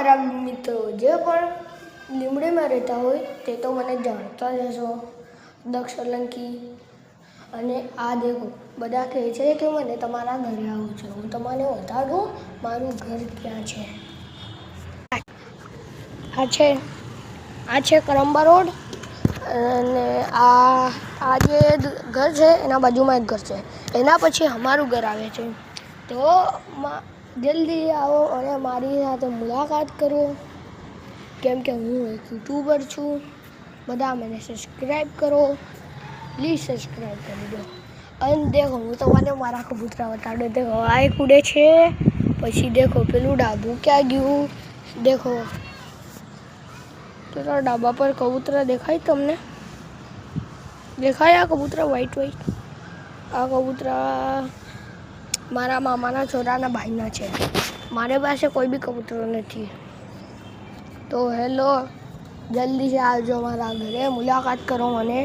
મારા મિત્રો જે પણ લીમડીમાં રહેતા હોય તે તો મને જાણતા જ હશો, દક્ષ સોલંકી. અને આ દેખો બધા કહે છે કે મને તમારા ઘરે આવું છે. હું તમને બતાડું મારું ઘર ક્યાં છે. આ છે કરંબા રોડ. અને આ જે ઘર છે એના બાજુમાં એક ઘર છે, એના પછી અમારું ઘર આવે છે. તો જલ્દી આવો અને મારી સાથે મુલાકાત કરો, કેમ કે હું એક યુટ્યુબર છું. બધા મને સબસ્ક્રાઈબ કરો, પ્લીઝ સબસ્ક્રાઈબ કરી દો. અને દેખો હું તમને મારા કબૂતરા બતાડું. દેખો આ એક ઉડે છે, પછી દેખો પેલું ડાબું ક્યાં ગયું. દેખો પેલા ડાબા પર કબૂતરા દેખાય તમને? દેખાય આ કબૂતરા વ્હાઈટ વ્હાઈટ? આ કબૂતરા મારા મામાના છોરાના ભાઈના છે. મારી પાસે કોઈ બી કબૂતરો નથી. તો હેલો, જલ્દીથી આવજો મારા ઘરે, મુલાકાત કરો મને.